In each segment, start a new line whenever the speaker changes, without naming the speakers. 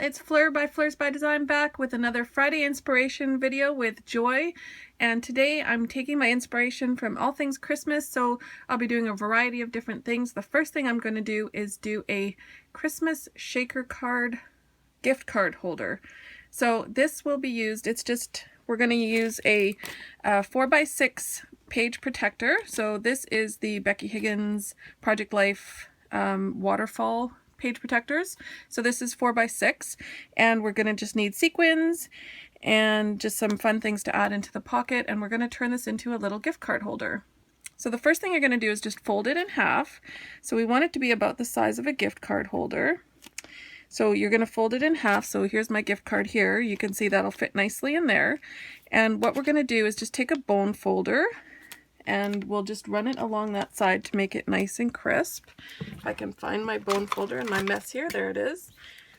it's Fleur by Fleurs by Design back with another Friday inspiration video with Joy, and today I'm taking my inspiration from all things Christmas, so I'll be doing a variety of different things. The first thing I'm going to do is do a Christmas shaker card gift card holder. So this will be used, we're going to use a 4x6 page protector. So this is the Becky Higgins Project Life waterfall page protectors. So this is 4x6, and we're going to just need sequins and just some fun things to add into the pocket, and we're going to turn this into a little gift card holder. So the first thing you're going to do is just fold it in half. So we want it to be about the size of a gift card holder. So you're going to fold it in half. So here's my gift card here. You can see that'll fit nicely in there. And what we're going to do is just take a bone folder and we'll just run it along that side to make it nice and crisp. If I can find my bone folder in my mess here, there it is.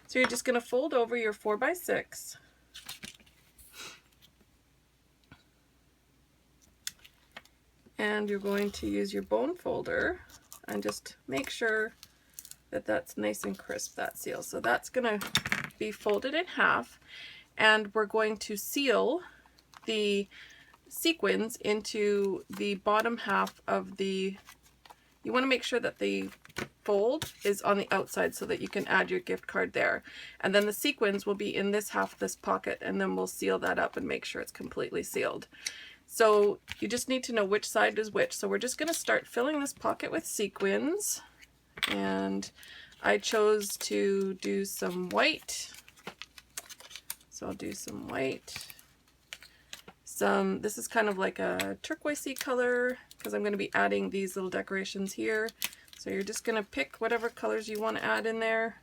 So you're just going to fold over your 4x6. And you're going to use your bone folder and just make sure that that's nice and crisp, that seal. So that's going to be folded in half, and we're going to seal the sequins into the bottom half of the, you want to make sure that the fold is on the outside so that you can add your gift card there. And then the sequins will be in this half of this pocket, and then we'll seal that up and make sure it's completely sealed. So you just need to know which side is which. So we're just going to start filling this pocket with sequins, and I chose to do some white. So I'll do some white. This is kind of like a turquoisey color because I'm going to be adding these little decorations here. So you're just going to pick whatever colors you want to add in there.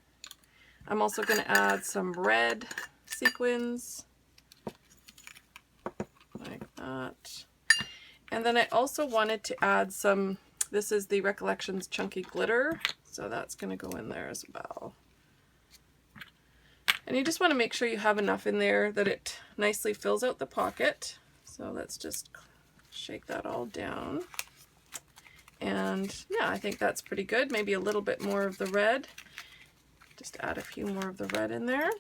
I'm also going to add some red sequins like that. And then I also wanted to add some, this is the Recollections Chunky Glitter, so that's going to go in there as well. And you just want to make sure you have enough in there that it nicely fills out the pocket. So let's just shake that all down. And yeah, I think that's pretty good. Maybe a little bit more of the red. Just add a few more of the red in there.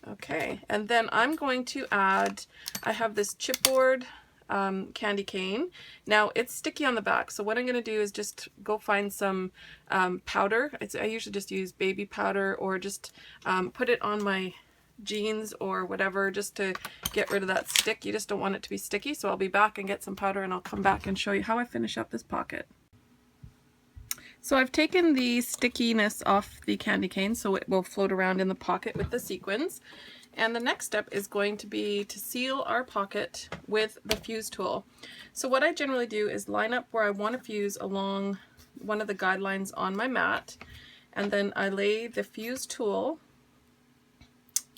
Okay, and then I'm going to add, I have this chipboard candy cane. Now it's sticky on the back, so what I'm going to do is just go find some powder. I usually just use baby powder, or just put it on my jeans or whatever, just to get rid of that stick. You just don't want it to be sticky, so I'll be back and get some powder, and I'll come back and show you how I finish up this pocket. So I've taken the stickiness off the candy cane so it will float around in the pocket with the sequins. And the next step is going to be to seal our pocket with the fuse tool. So what I generally do is line up where I want to fuse along one of the guidelines on my mat, and then I lay the fuse tool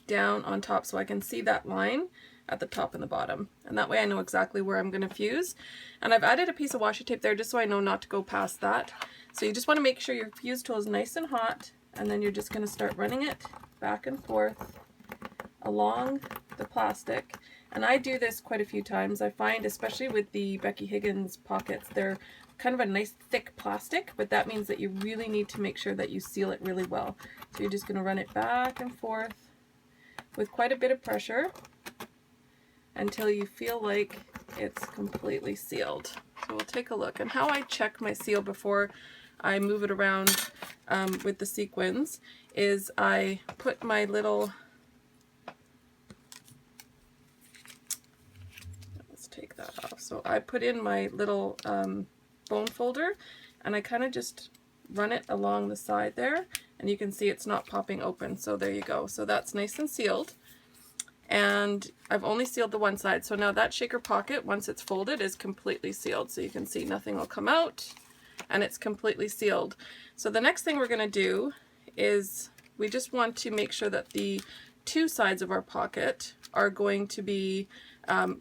down on top so I can see that line at the top and the bottom, and that way I know exactly where I'm going to fuse. And I've added a piece of washi tape there just so I know not to go past that. So you just want to make sure your fuse tool is nice and hot, and then you're just going to start running it back and forth along the plastic. And I do this quite a few times. I find, especially with the Becky Higgins pockets, they're kind of a nice thick plastic, but that means that you really need to make sure that you seal it really well. So you're just going to run it back and forth with quite a bit of pressure until you feel like it's completely sealed. So we'll take a look. And how I check my seal before I move it around with the sequins is I put my little, let's take that off. So I put in my little bone folder, and I kind of just run it along the side there, and you can see it's not popping open. So there you go. So that's nice and sealed. And I've only sealed the one side. So now that shaker pocket, once it's folded, is completely sealed. So you can see nothing will come out, and it's completely sealed. So the next thing we're going to do is we just want to make sure that the two sides of our pocket are going to be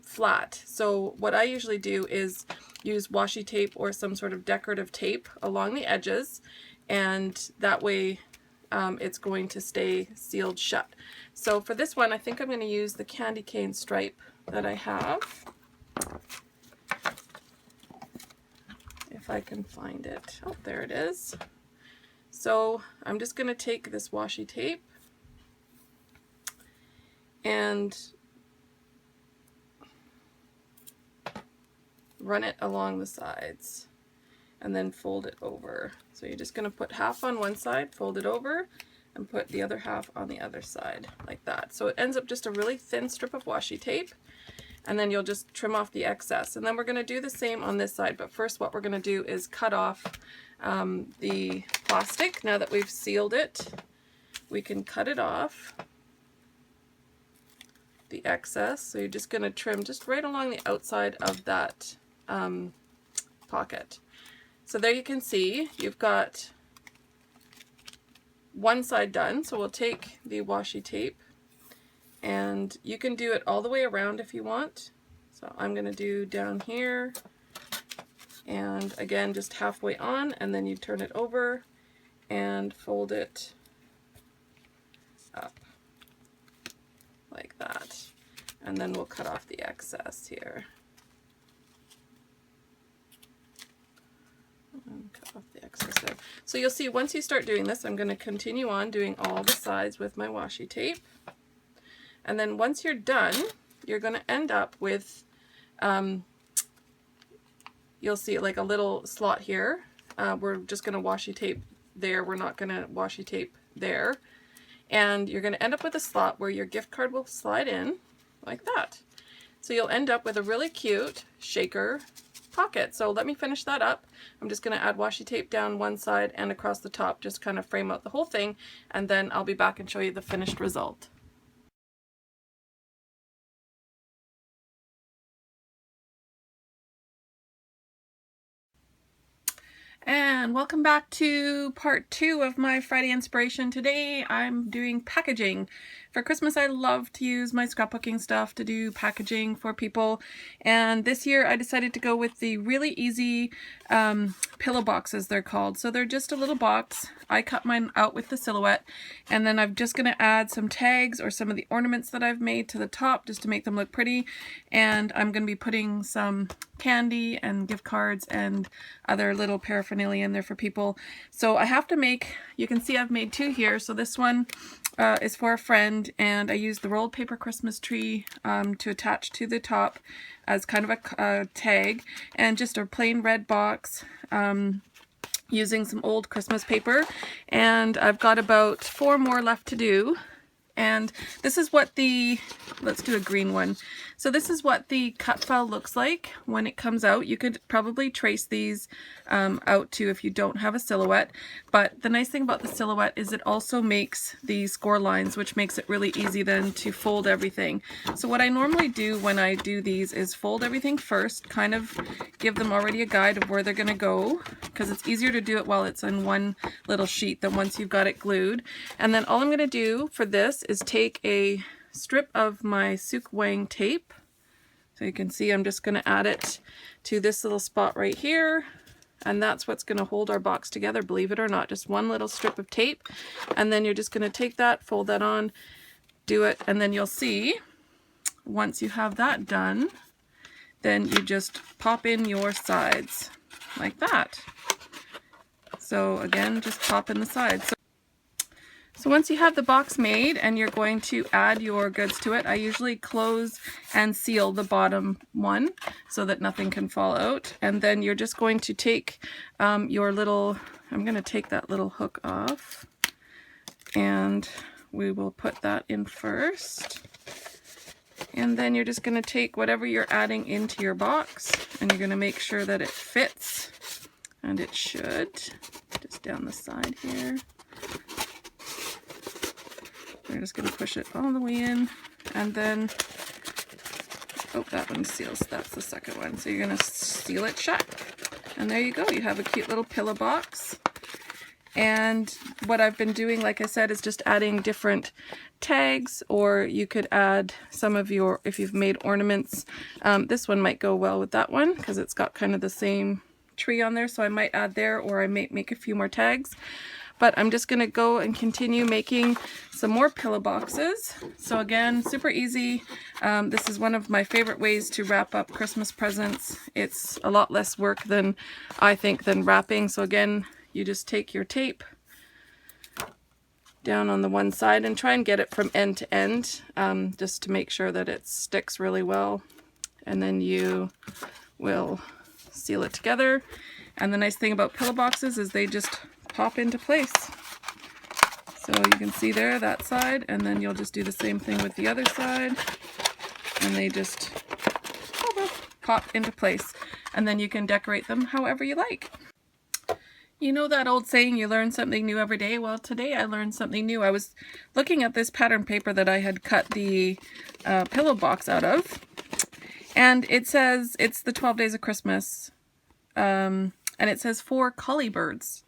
flat. So what I usually do is use washi tape or some sort of decorative tape along the edges, and that way it's going to stay sealed shut. So for this one, I think I'm going to use the candy cane stripe that I have, if I can find it. Oh, there it is. So I'm just going to take this washi tape and run it along the sides and then fold it over. So you're just going to put half on one side, fold it over, and put the other half on the other side like that. So it ends up just a really thin strip of washi tape, and then you'll just trim off the excess. And then we're going to do the same on this side, but first what we're going to do is cut off the plastic. Now that we've sealed it, we can cut it off, the excess. So you're just going to trim just right along the outside of that pocket. So there you can see you've got one side done. So we'll take the washi tape, and you can do it all the way around if you want. So I'm going to do down here, and again just halfway on, and then you turn it over and fold it up like that, and then we'll cut off the excess here. And cut off the excess there. So you'll see once you start doing this, I'm going to continue on doing all the sides with my washi tape, and then once you're done, you're going to end up with you'll see like a little slot here. We're just going to washi tape there, we're not going to washi tape there, and you're going to end up with a slot where your gift card will slide in like that. So you'll end up with a really cute shaker pocket. So let me finish that up. I'm just going to add washi tape down one side and across the top, just kind of frame out the whole thing, and then I'll be back and show you the finished result. And welcome back to part 2 of my Friday inspiration. Today I'm doing packaging. For Christmas I love to use my scrapbooking stuff to do packaging for people, and this year I decided to go with the really easy pillow boxes, they're called. So they're just a little box. I cut mine out with the silhouette, and then I'm just going to add some tags or some of the ornaments that I've made to the top just to make them look pretty, and I'm going to be putting some candy and gift cards and other little paraphernalia in there for people. So I have to make, you can see I've made 2 here. So this one is for a friend, and I used the rolled paper Christmas tree to attach to the top as kind of a tag, and just a plain red box using some old Christmas paper. And I've got about 4 more left to do. And this is what the, let's do a green one. So this is what the cut file looks like when it comes out. You could probably trace these out too if you don't have a silhouette. But the nice thing about the silhouette is it also makes the score lines, which makes it really easy then to fold everything. So what I normally do when I do these is fold everything first, kind of give them already a guide of where they're going to go, because it's easier to do it while it's in one little sheet than once you've got it glued. And then all I'm going to do for this is take a strip of my Suk Wang tape. So you can see I'm just going to add it to this little spot right here, and that's what's going to hold our box together, believe it or not, just one little strip of tape. And then you're just going to take that, fold that on, do it, and then you'll see once you have that done, then you just pop in your sides like that. So again, just pop in the sides. So once you have the box made and you're going to add your goods to it, I usually close and seal the bottom one so that nothing can fall out. And then you're just going to take your little, I'm going to take that little hook off, and we will put that in first. And then you're just going to take whatever you're adding into your box, and you're going to make sure that it fits, and it should, just down the side here. We're just going to push it all the way in, and then, oh, that one seals, that's the second one. So you're going to seal it shut, and there you go. You have a cute little pillow box. And what I've been doing, like I said, is just adding different tags, or you could add some of your, if you've made ornaments, this one might go well with that one because it's got kind of the same tree on there, so I might add there, or I might make a few more tags. But I'm just going to go and continue making some more pillow boxes. So again, super easy. This is one of my favorite ways to wrap up Christmas presents. It's a lot less work than, I think, than wrapping. So again, you just take your tape, down on the one side and try and get it from end to end, just to make sure that it sticks really well. And then you will seal it together. And the nice thing about pillow boxes is they just pop into place. So you can see there, that side, and then you'll just do the same thing with the other side. And they just pop into place. And then you can decorate them however you like. You know that old saying, you learn something new every day? Well, today I learned something new. I was looking at this pattern paper that I had cut the pillow box out of, and it says it's the 12 days of Christmas, and it says 4 collie birds.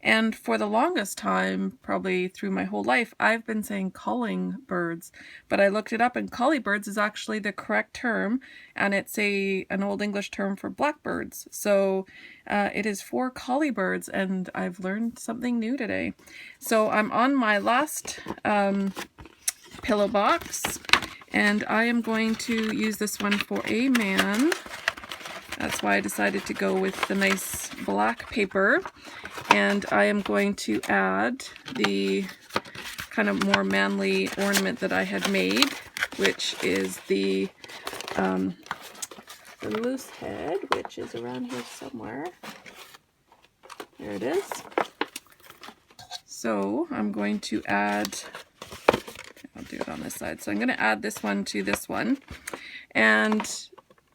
And for the longest time, probably through my whole life, I've been saying calling birds. But I looked it up, and collie birds is actually the correct term, and it's an Old English term for blackbirds. So it is 4 collie birds, and I've learned something new today. So I'm on my last pillow box, and I am going to use this one for a man. That's why I decided to go with the nice black paper. And I am going to add the kind of more manly ornament that I had made, which is the loose head, which is around here somewhere. There it is. So I'm going to add, I'll do it on this side. So I'm going to add this one to this one. And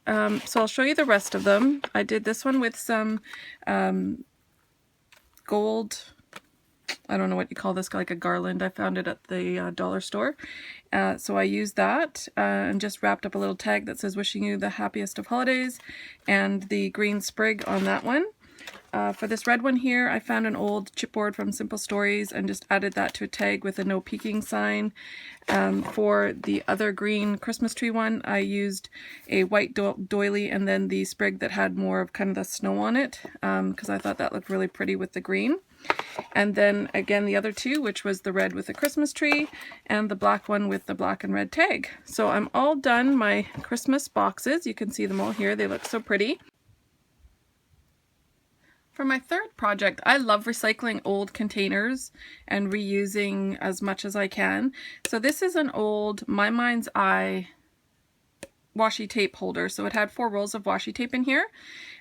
so I'll show you the rest of them. I did this one with some gold, I don't know what you call this, like a garland. I found it at the dollar store. So I used that and just wrapped up a little tag that says wishing you the happiest of holidays, and the green sprig on that one. For this red one here, I found an old chipboard from Simple Stories and just added that to a tag with a no peeking sign. For the other green Christmas tree one, I used a white doily and then the sprig that had more of kind of the snow on it, because I thought that looked really pretty with the green. And then again the other two, which was the red with the Christmas tree and the black one with the black and red tag. So I'm all done my Christmas boxes. You can see them all here. They look so pretty. For my third project, I love recycling old containers and reusing as much as I can. So this is an old My Mind's Eye washi tape holder. So it had 4 rolls of washi tape in here,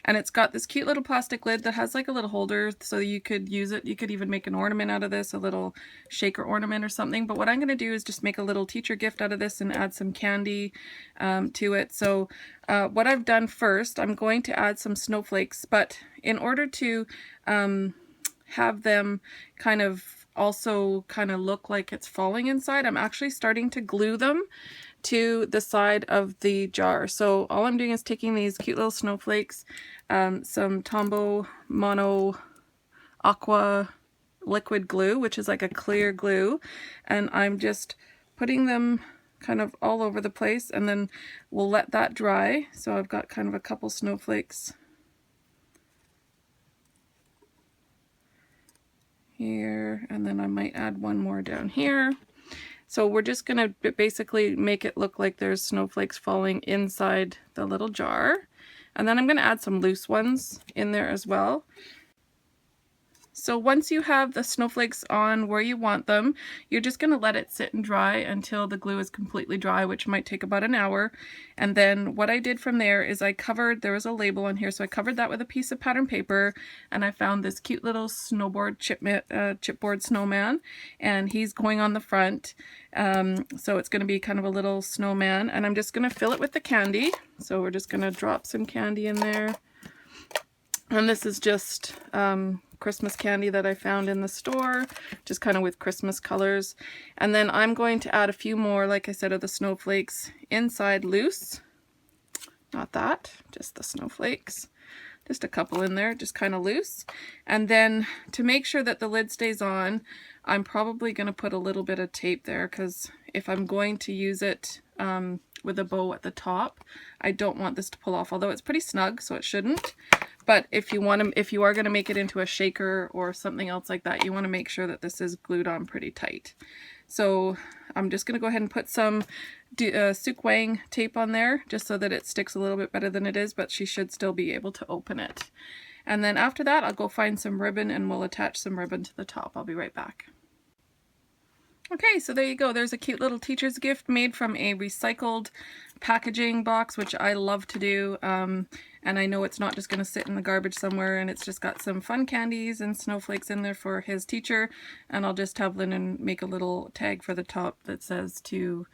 and it's got this cute little plastic lid that has like a little holder so you could use it. You could even make an ornament out of this, a little shaker ornament or something. But what I'm going to do is just make a little teacher gift out of this and add some candy to it. So what I've done first, I'm going to add some snowflakes, but in order to have them kind of also kind of look like it's falling inside, I'm actually starting to glue them to the side of the jar. So all I'm doing is taking these cute little snowflakes, some Tombow Mono Aqua liquid glue, which is like a clear glue, and I'm just putting them kind of all over the place, and then we'll let that dry. So I've got kind of a couple snowflakes here, and then I might add one more down here. So we're just going to basically make it look like there's snowflakes falling inside the little jar. And then I'm going to add some loose ones in there as well. So once you have the snowflakes on where you want them, you're just going to let it sit and dry until the glue is completely dry, which might take about an hour. And then what I did from there is there was a label on here, so I covered that with a piece of pattern paper, and I found this cute little chipboard snowman, and he's going on the front. So it's going to be kind of a little snowman, and I'm just going to fill it with the candy. So we're just going to drop some candy in there. And this is just Christmas candy that I found in the store, just kind of with Christmas colors. And then I'm going to add a few more, like I said, of the snowflakes inside loose. Not that, just the snowflakes. Just a couple in there, just kind of loose. And then to make sure that the lid stays on, I'm probably going to put a little bit of tape there, because if I'm going to use it with a bow at the top, I don't want this to pull off, although it's pretty snug, so it shouldn't. But if you are going to make it into a shaker or something else like that, you want to make sure that this is glued on pretty tight. So I'm just going to go ahead and put some Suk Wang tape on there, just so that it sticks a little bit better than it is, but she should still be able to open it. And then after that, I'll go find some ribbon and we'll attach some ribbon to the top. I'll be right back. Okay, so there you go. There's a cute little teacher's gift made from a recycled packaging box, which I love to do. And I know it's not just going to sit in the garbage somewhere, and it's just got some fun candies and snowflakes in there for his teacher. And I'll just have Lyndon make a little tag for the top that says to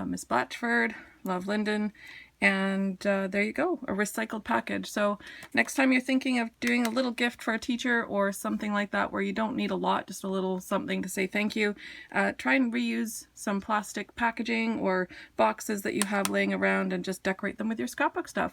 Miss Blatchford, love Lyndon. And there you go, a recycled package. So next time you're thinking of doing a little gift for a teacher or something like that where you don't need a lot, just a little something to say thank you, try and reuse some plastic packaging or boxes that you have laying around and just decorate them with your scrapbook stuff.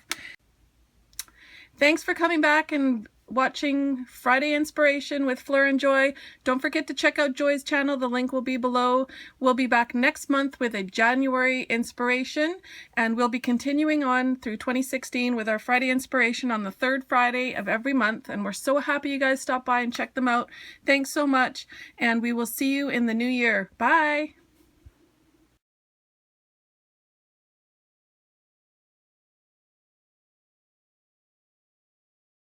Thanks for coming back and watching Friday Inspiration with Fleur and Joy. Don't forget to check out Joy's channel. The link will be below. We'll be back next month with a January inspiration, and we'll be continuing on through 2016 with our Friday Inspiration on the third Friday of every month. And we're so happy you guys stopped by and checked them out. Thanks so much, and we will see you in the new year. Bye!